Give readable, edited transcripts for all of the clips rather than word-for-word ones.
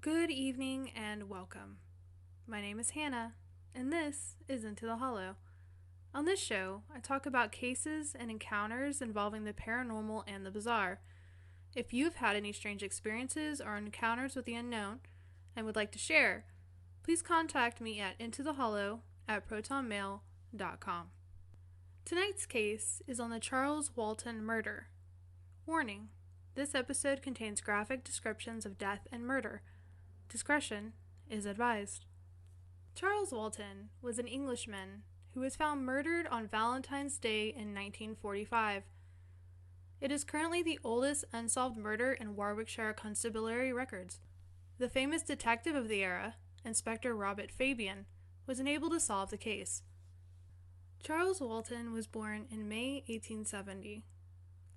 Good evening and welcome. My name is Hannah, and this is Into the Hollow. On this show, I talk about cases and encounters involving the paranormal and the bizarre. If you've had any strange experiences or encounters with the unknown and would like to share, please contact me at intothehollow@protonmail.com. Tonight's case is on the Charles Walton murder. Warning: this episode contains graphic descriptions of death and murder. Discretion is advised. Charles Walton was an Englishman who was found murdered on Valentine's Day in 1945. It is currently the oldest unsolved murder in Warwickshire Constabulary records. The famous detective of the era, Inspector Robert Fabian, was unable to solve the case. Charles Walton was born in May 1870.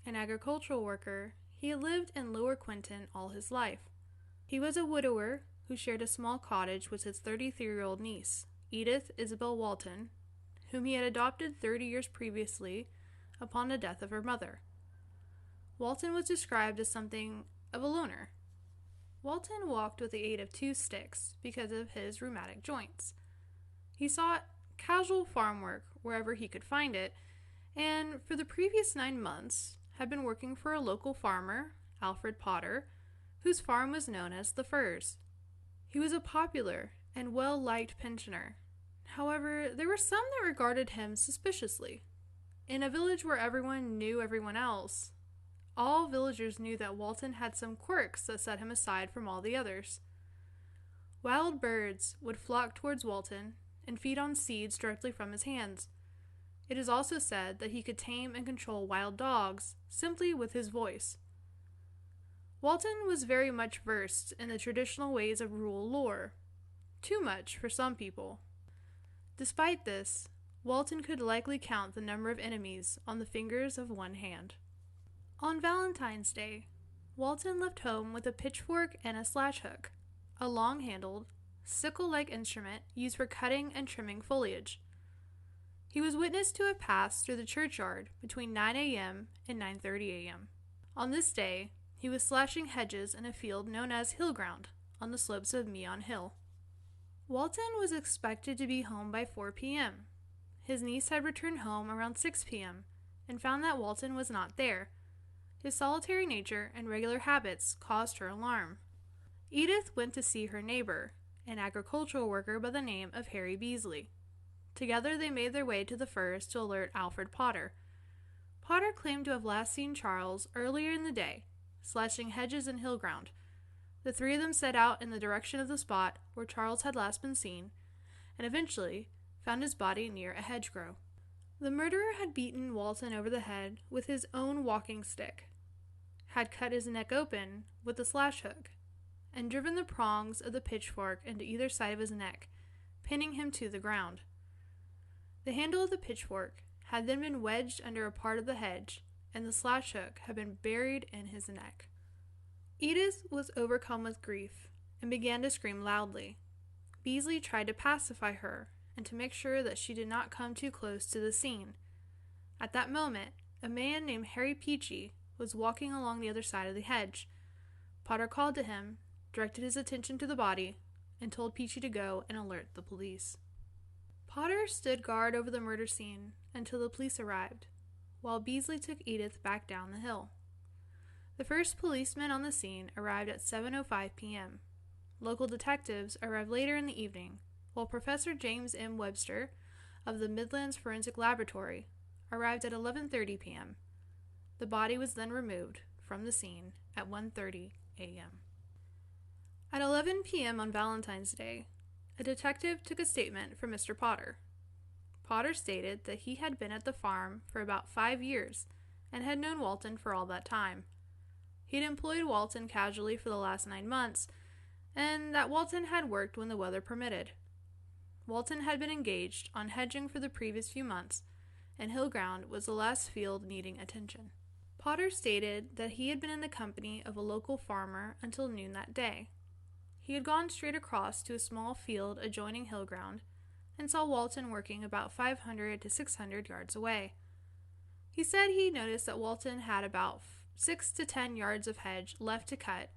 An agricultural worker, he had lived in Lower Quinton all his life. He was a widower who shared a small cottage with his 33-year-old niece, Edith Isabel Walton, whom he had adopted 30 years previously upon the death of her mother. Walton was described as something of a loner. Walton walked with the aid of 2 sticks because of his rheumatic joints. He sought casual farm work wherever he could find it, and for the previous 9 months had been working for a local farmer, Alfred Potter, whose farm was known as the Firs. He was a popular and well-liked pensioner. However, there were some that regarded him suspiciously. In a village where everyone knew everyone else, all villagers knew that Walton had some quirks that set him aside from all the others. Wild birds would flock towards Walton and feed on seeds directly from his hands. It is also said that he could tame and control wild dogs simply with his voice. Walton was very much versed in the traditional ways of rural lore, too much for some people. Despite this, Walton could likely count the number of enemies on the fingers of one hand. On Valentine's Day, Walton left home with a pitchfork and a slash hook, a long-handled, sickle-like instrument used for cutting and trimming foliage. He was witnessed to have passed through the churchyard between 9 a.m. and 9:30 a.m. On this day, he was slashing hedges in a field known as Hill Ground on the slopes of Meon Hill. Walton was expected to be home by 4 p.m. His niece had returned home around 6 p.m. and found that Walton was not there. His solitary nature and regular habits caused her alarm. Edith went to see her neighbor, an agricultural worker by the name of Harry Beasley. Together they made their way to the Firs to alert Alfred Potter. Potter claimed to have last seen Charles earlier in the day, slashing hedges in Hill Ground. The 3 of them set out in the direction of the spot where Charles had last been seen, and eventually found his body near a hedgerow. The murderer had beaten Walton over the head with his own walking stick, had cut his neck open with a slash hook, and driven the prongs of the pitchfork into either side of his neck, pinning him to the ground. The handle of the pitchfork had then been wedged under a part of the hedge, and the slash hook had been buried in his neck. Edith was overcome with grief and began to scream loudly. Beasley tried to pacify her and to make sure that she did not come too close to the scene. At that moment, a man named Harry Peachy was walking along the other side of the hedge. Potter called to him, directed his attention to the body, and told Peachy to go and alert the police. Potter stood guard over the murder scene until the police arrived, while Beasley took Edith back down the hill. The first policeman on the scene arrived at 7:05 p.m. Local detectives arrived later in the evening, while Professor James M. Webster of the Midlands Forensic Laboratory arrived at 11:30 p.m. The body was then removed from the scene at 1:30 a.m. At 11 p.m. on Valentine's Day, a detective took a statement from Mr. Potter. Potter stated that he had been at the farm for about 5 years and had known Walton for all that time. He had employed Walton casually for the last 9 months, and that Walton had worked when the weather permitted. Walton had been engaged on hedging for the previous few months, and Hill Ground was the last field needing attention. Potter stated that he had been in the company of a local farmer until noon that day. He had gone straight across to a small field adjoining Hill Ground and saw Walton working about 500 to 600 yards away. He said he noticed that Walton had about 6 to 10 yards of hedge left to cut,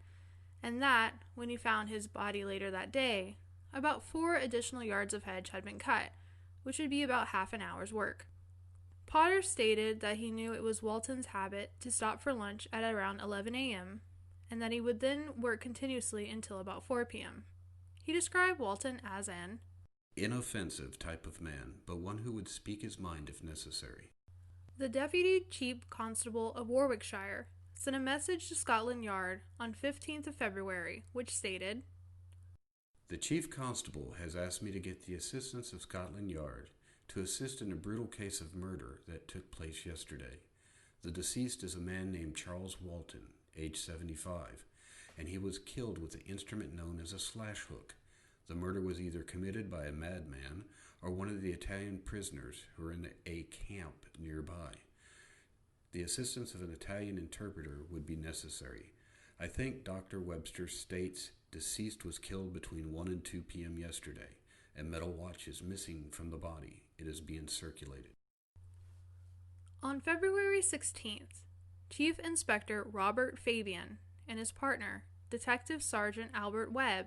and that, when he found his body later that day, about 4 additional yards of hedge had been cut, which would be about half an hour's work. Potter stated that he knew it was Walton's habit to stop for lunch at around 11 a.m., and that he would then work continuously until about 4 p.m. He described Walton as an inoffensive type of man, but one who would speak his mind if necessary. The Deputy Chief Constable of Warwickshire sent a message to Scotland Yard on 15th of February, which stated, "The Chief Constable has asked me to get the assistance of Scotland Yard to assist in a brutal case of murder that took place yesterday. The deceased is a man named Charles Walton, age 75, and he was killed with the instrument known as a slash hook. The murder was either committed by a madman or one of the Italian prisoners who are in a camp nearby. The assistance of an Italian interpreter would be necessary. I think Dr. Webster states deceased was killed between 1 and 2 p.m. yesterday. A metal watch is missing from the body. It is being circulated." On February 16th, Chief Inspector Robert Fabian and his partner, Detective Sergeant Albert Webb,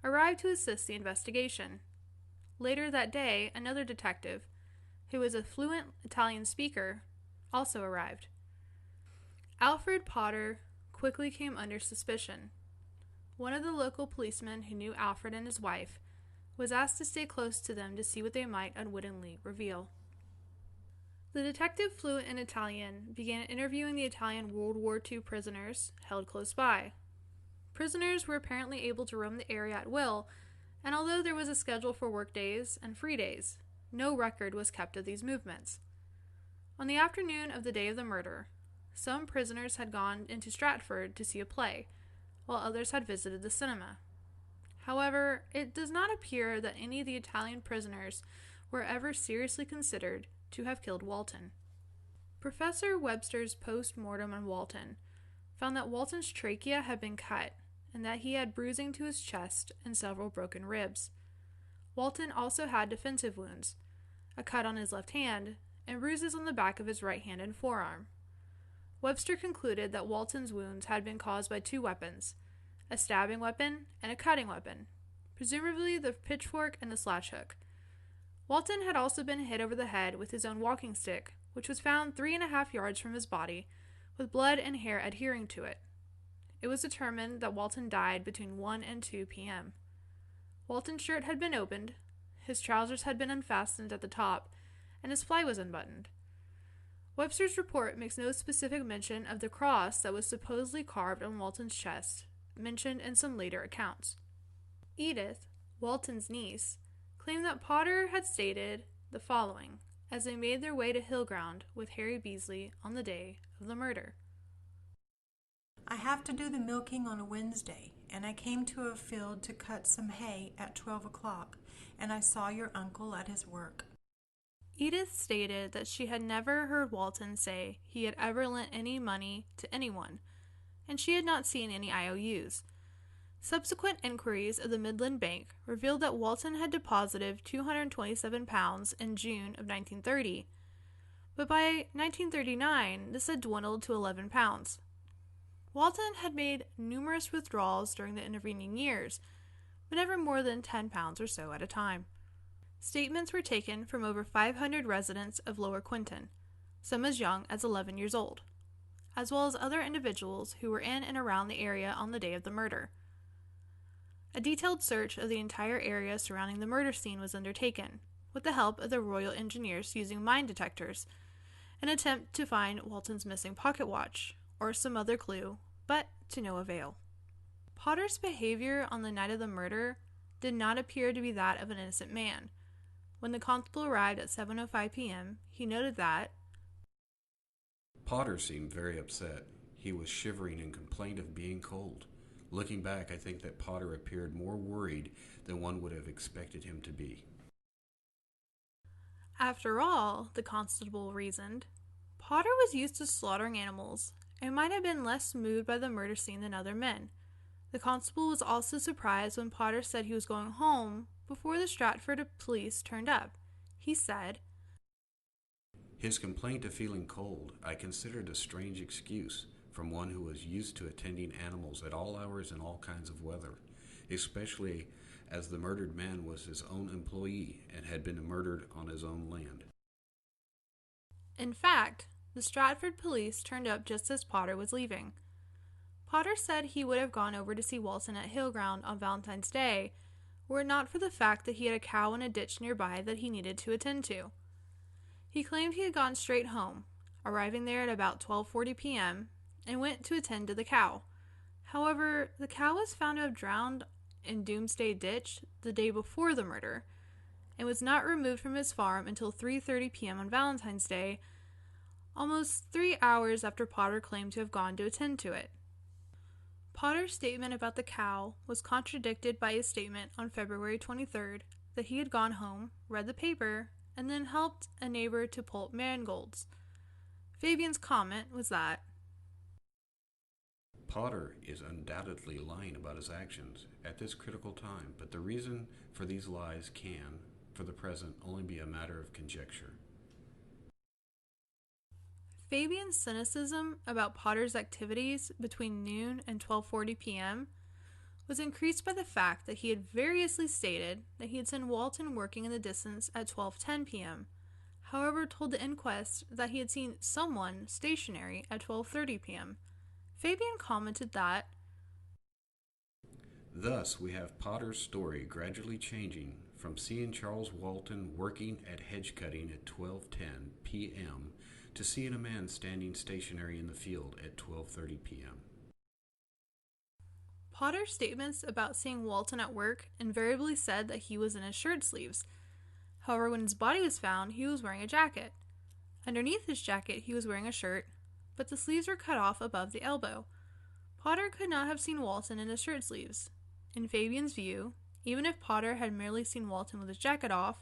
arrived to assist the investigation. Later that day, another detective, who was a fluent Italian speaker, also arrived. Alfred Potter quickly came under suspicion. One of the local policemen who knew Alfred and his wife was asked to stay close to them to see what they might unwittingly reveal. The detective, fluent in Italian, began interviewing the Italian World War II prisoners held close by. Prisoners were apparently able to roam the area at will, and although there was a schedule for work days and free days, no record was kept of these movements. On the afternoon of the day of the murder, some prisoners had gone into Stratford to see a play, while others had visited the cinema. However, it does not appear that any of the Italian prisoners were ever seriously considered to have killed Walton. Professor Webster's post-mortem on Walton found that Walton's trachea had been cut and that he had bruising to his chest and several broken ribs. Walton also had defensive wounds, a cut on his left hand, and bruises on the back of his right hand and forearm. Webster concluded that Walton's wounds had been caused by 2 weapons, a stabbing weapon and a cutting weapon, presumably the pitchfork and the slash hook. Walton had also been hit over the head with his own walking stick, which was found 3.5 yards from his body, with blood and hair adhering to it. It was determined that Walton died between 1 and 2 p.m. Walton's shirt had been opened, his trousers had been unfastened at the top, and his fly was unbuttoned. Webster's report makes no specific mention of the cross that was supposedly carved on Walton's chest, mentioned in some later accounts. Edith, Walton's niece, claimed that Potter had stated the following as they made their way to Hillground with Harry Beasley on the day of the murder. "I have to do the milking on a Wednesday, and I came to a field to cut some hay at 12 o'clock, and I saw your uncle at his work." Edith stated that she had never heard Walton say he had ever lent any money to anyone, and she had not seen any IOUs. Subsequent inquiries of the Midland Bank revealed that Walton had deposited £227 in June of 1930, but by 1939 this had dwindled to £11. Walton had made numerous withdrawals during the intervening years, but never more than £10 or so at a time. Statements were taken from over 500 residents of Lower Quinton, some as young as 11 years old, as well as other individuals who were in and around the area on the day of the murder. A detailed search of the entire area surrounding the murder scene was undertaken, with the help of the Royal Engineers using mine detectors, in an attempt to find Walton's missing pocket watch, or some other clue, but to no avail. Potter's behavior on the night of the murder did not appear to be that of an innocent man. When the constable arrived at 7:05 p.m., he noted that Potter seemed very upset. He was shivering and complained of being cold. Looking back, I think that Potter appeared more worried than one would have expected him to be. After all, the constable reasoned, Potter was used to slaughtering animals and might have been less moved by the murder scene than other men. The constable was also surprised when Potter said he was going home before the Stratford police turned up. He said, "His complaint of feeling cold I considered a strange excuse, from one who was used to attending animals at all hours and all kinds of weather, especially as the murdered man was his own employee and had been murdered on his own land. In fact, the Stratford police turned up just as Potter was leaving. Potter said he would have gone over to see Walton at Hillground on Valentine's Day, were it not for the fact that he had a cow in a ditch nearby that he needed to attend to. He claimed he had gone straight home, arriving there at about 12:40 p.m., and went to attend to the cow. However, the cow was found to have drowned in Doomsday Ditch the day before the murder, and was not removed from his farm until 3:30 p.m. on Valentine's Day, almost 3 hours after Potter claimed to have gone to attend to it. Potter's statement about the cow was contradicted by his statement on February 23rd that he had gone home, read the paper, and then helped a neighbor to pulp marigolds. Fabian's comment was that Potter is undoubtedly lying about his actions at this critical time, but the reason for these lies can, for the present, only be a matter of conjecture. Fabian's cynicism about Potter's activities between noon and 12:40 p.m. was increased by the fact that he had variously stated that he had seen Walton working in the distance at 12:10 p.m., however told the inquest that he had seen someone stationary at 12:30 p.m. Fabian commented that, Thus, we have Potter's story gradually changing from seeing Charles Walton working at hedge cutting at 12:10 p.m. to seeing a man standing stationary in the field at 12:30 p.m. Potter's statements about seeing Walton at work invariably said that he was in his shirt sleeves. However, when his body was found, he was wearing a jacket. Underneath his jacket, he was wearing a shirt, but the sleeves were cut off above the elbow. Potter could not have seen Walton in his shirt sleeves. In Fabian's view, even if Potter had merely seen Walton with his jacket off,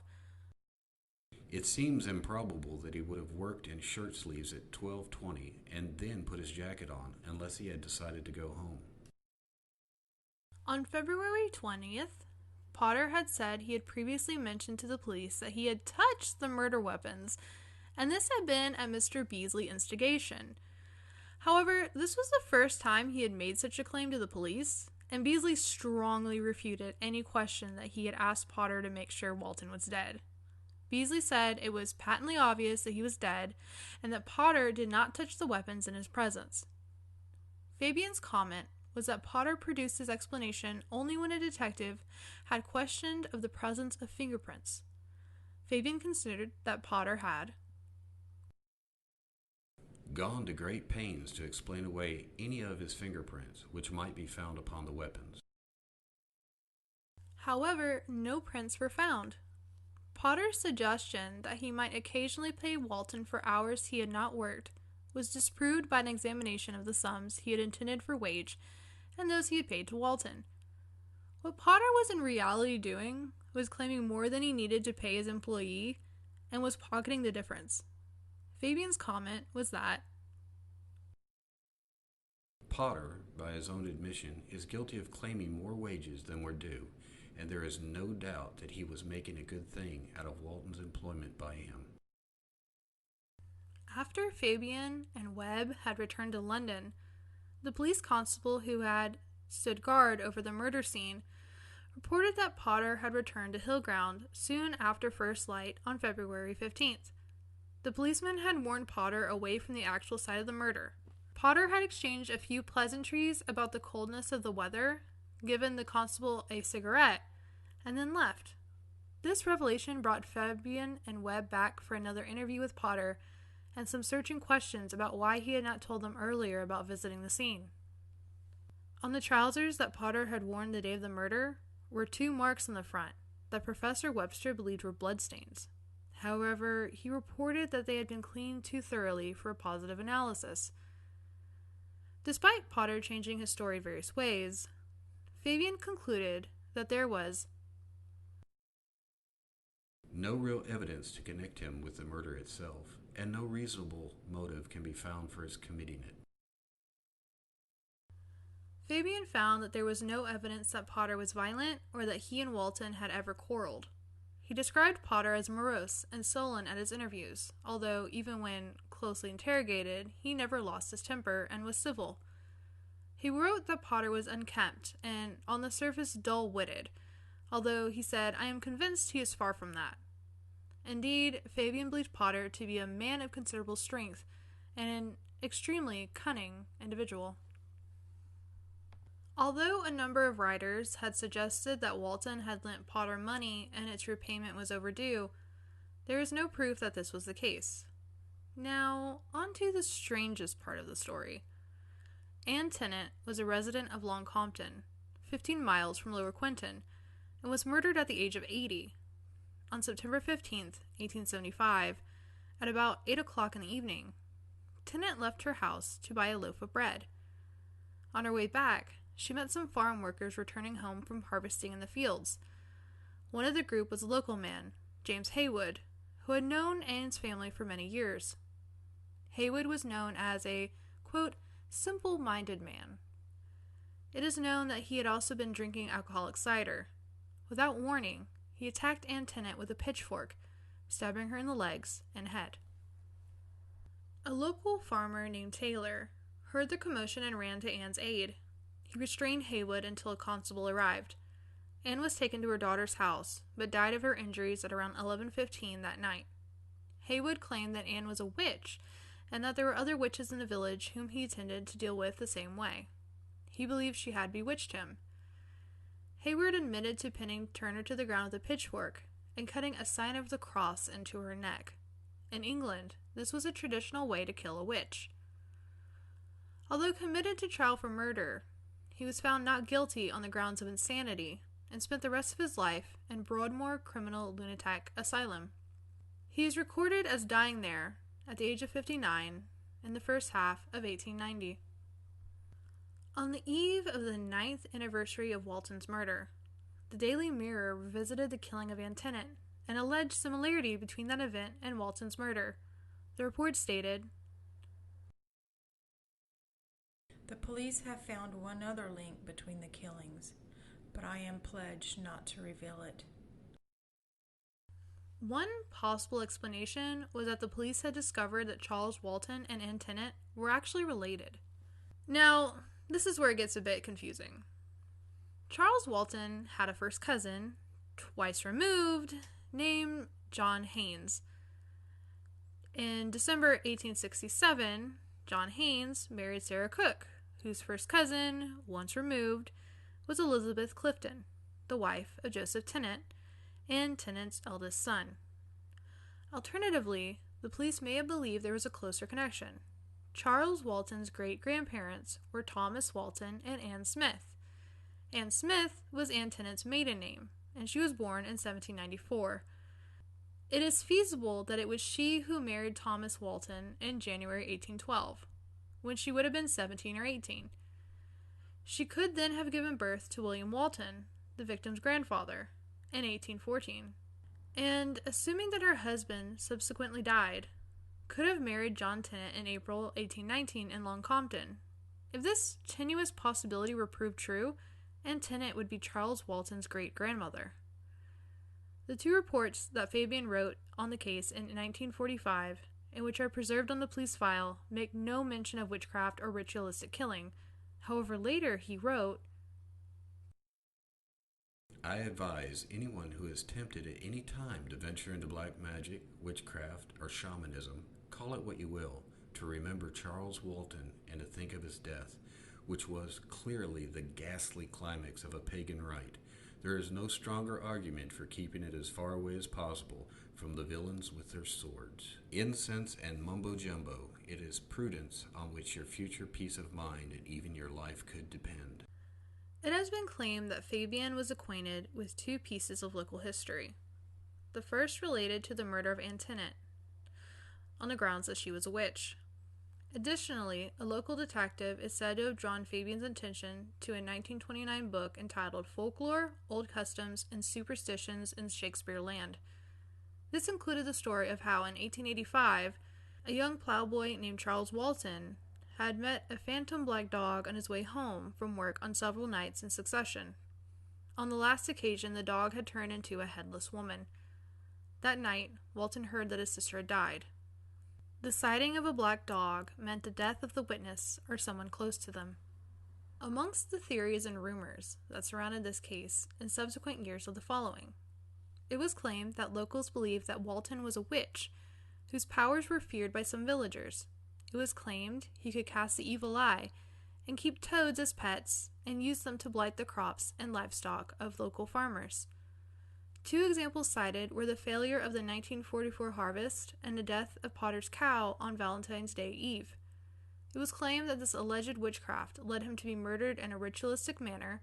it seems improbable that he would have worked in shirt sleeves at 12:20 and then put his jacket on unless he had decided to go home. On February 20th, Potter had said he had previously mentioned to the police that he had touched the murder weapons, and this had been at Mr. Beasley's instigation. However, this was the first time he had made such a claim to the police, and Beasley strongly refuted any question that he had asked Potter to make sure Walton was dead. Beasley said it was patently obvious that he was dead, and that Potter did not touch the weapons in his presence. Fabian's comment was that Potter produced his explanation only when a detective had questioned of the presence of fingerprints. Fabian considered that Potter had gone to great pains to explain away any of his fingerprints which might be found upon the weapons. However, no prints were found. Potter's suggestion that he might occasionally pay Walton for hours he had not worked was disproved by an examination of the sums he had intended for wage and those he had paid to Walton. What Potter was in reality doing was claiming more than he needed to pay his employee and was pocketing the difference. Fabian's comment was that Potter, by his own admission, is guilty of claiming more wages than were due, and there is no doubt that he was making a good thing out of Walton's employment by him. After Fabian and Webb had returned to London, the police constable who had stood guard over the murder scene reported that Potter had returned to Hillground soon after first light on February 15th. The policeman had warned Potter away from the actual site of the murder. Potter had exchanged a few pleasantries about the coldness of the weather, given the constable a cigarette, and then left. This revelation brought Fabian and Webb back for another interview with Potter and some searching questions about why he had not told them earlier about visiting the scene. On the trousers that Potter had worn the day of the murder were 2 marks on the front that Professor Webster believed were bloodstains. However, he reported that they had been cleaned too thoroughly for a positive analysis. Despite Potter changing his story various ways, Fabian concluded that there was no real evidence to connect him with the murder itself, and no reasonable motive can be found for his committing it. Fabian found that there was no evidence that Potter was violent or that he and Walton had ever quarreled. He described Potter as morose and sullen at his interviews, although even when closely interrogated, he never lost his temper and was civil. He wrote that Potter was unkempt and, on the surface, dull-witted, although he said, "I am convinced he is far from that." Indeed, Fabian believed Potter to be a man of considerable strength and an extremely cunning individual. Although a number of writers had suggested that Walton had lent Potter money and its repayment was overdue, there is no proof that this was the case. Now, on to the strangest part of the story. Ann Tennant was a resident of Long Compton, 15 miles from Lower Quinton, and was murdered at the age of 80. On September 15, 1875, at about 8 o'clock in the evening, Tennant left her house to buy a loaf of bread. On her way back, she met some farm workers returning home from harvesting in the fields. One of the group was a local man, James Haywood, who had known Ann's family for many years. Haywood was known as a, quote, simple-minded man. It is known that he had also been drinking alcoholic cider. Without warning, he attacked Ann Tennant with a pitchfork, stabbing her in the legs and head. A local farmer named Taylor heard the commotion and ran to Ann's aid. He restrained Haywood until a constable arrived. Ann was taken to her daughter's house, but died of her injuries at around 11:15 that night. Haywood claimed that Ann was a witch, and that there were other witches in the village whom he intended to deal with the same way. He believed she had bewitched him. Haywood admitted to pinning Turner to the ground with a pitchfork and cutting a sign of the cross into her neck. In England, this was a traditional way to kill a witch. Although committed to trial for murder, he was found not guilty on the grounds of insanity and spent the rest of his life in Broadmoor Criminal Lunatic Asylum. He is recorded as dying there at the age of 59 in the first half of 1890. On the eve of the 9th anniversary of Walton's murder, the Daily Mirror revisited the killing of Ann Tennant and alleged similarity between that event and Walton's murder. The report stated, "The police have found one other link between the killings, but I am pledged not to reveal it." One possible explanation was that the police had discovered that Charles Walton and Ann Tennant were actually related. Now, this is where it gets a bit confusing. Charles Walton had a first cousin, twice removed, named John Haynes. In December 1867, John Haynes married Sarah Cook, whose first cousin, once removed, was Elizabeth Clifton, the wife of Joseph Tennant, and Tennant's eldest son. Alternatively, the police may have believed there was a closer connection. Charles Walton's great-grandparents were Thomas Walton and Ann Smith. Ann Smith was Ann Tennant's maiden name, and she was born in 1794. It is feasible that it was she who married Thomas Walton in January 1812, when she would have been 17 or 18. She could then have given birth to William Walton, the victim's grandfather, in 1814, and, assuming that her husband subsequently died, could have married John Tennant in April 1819 in Long Compton. If this tenuous possibility were proved true, Ann Tennant would be Charles Walton's great-grandmother. The two reports that Fabian wrote on the case in 1945, and which are preserved on the police file, make no mention of witchcraft or ritualistic killing. However, later he wrote, I advise anyone who is tempted at any time to venture into black magic, witchcraft, or shamanism, call it what you will, to remember Charles Walton and to think of his death, which was clearly the ghastly climax of a pagan rite. There is no stronger argument for keeping it as far away as possible from the villains with their swords. Incense and mumbo-jumbo, it is prudence on which your future peace of mind and even your life could depend. It has been claimed that Fabian was acquainted with two pieces of local history. The first related to the murder of Ann Tennant, on the grounds that she was a witch. Additionally, a local detective is said to have drawn Fabian's attention to a 1929 book entitled Folklore, Old Customs, and Superstitions in Shakespeare Land. This included the story of how in 1885, a young plowboy named Charles Walton had met a phantom black dog on his way home from work on several nights in succession. On the last occasion, the dog had turned into a headless woman. That night, Walton heard that his sister had died. The sighting of a black dog meant the death of the witness or someone close to them. Amongst the theories and rumors that surrounded this case in subsequent years are the following. It was claimed that locals believed that Walton was a witch, whose powers were feared by some villagers. It was claimed he could cast the evil eye and keep toads as pets and use them to blight the crops and livestock of local farmers. Two examples cited were the failure of the 1944 harvest and the death of Potter's cow on Valentine's Day Eve. It was claimed that this alleged witchcraft led him to be murdered in a ritualistic manner,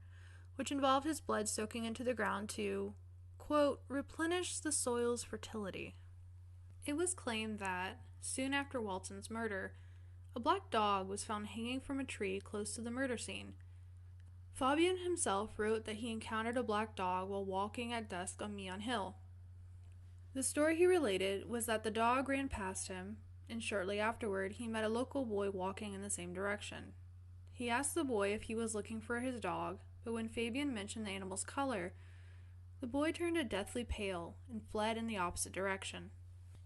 which involved his blood soaking into the ground to, quote, replenish the soil's fertility. It was claimed that, soon after Walton's murder, a black dog was found hanging from a tree close to the murder scene. Fabian himself wrote that he encountered a black dog while walking at dusk on Meon Hill. The story he related was that the dog ran past him, and shortly afterward he met a local boy walking in the same direction. He asked the boy if he was looking for his dog, but when Fabian mentioned the animal's color, the boy turned a deathly pale and fled in the opposite direction.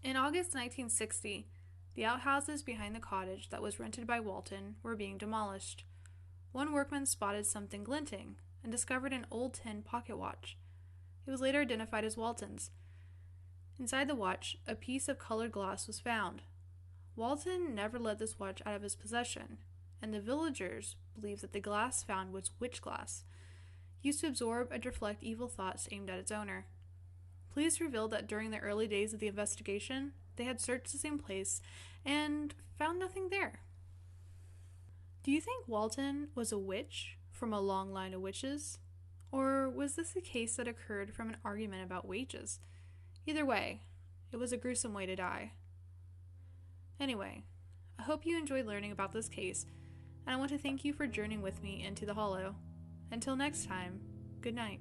In August 1960, the outhouses behind the cottage that was rented by Walton were being demolished. One workman spotted something glinting and discovered an old tin pocket watch. It was later identified as Walton's. Inside the watch, a piece of colored glass was found. Walton never let this watch out of his possession, and the villagers believed that the glass found was witch glass, used to absorb and deflect evil thoughts aimed at its owner. Police revealed that during the early days of the investigation, they had searched the same place and found nothing there. Do you think Walton was a witch from a long line of witches? Or was this a case that occurred from an argument about wages? Either way, it was a gruesome way to die. Anyway, I hope you enjoyed learning about this case, and I want to thank you for journeying with me into the Hollow. Until next time, good night.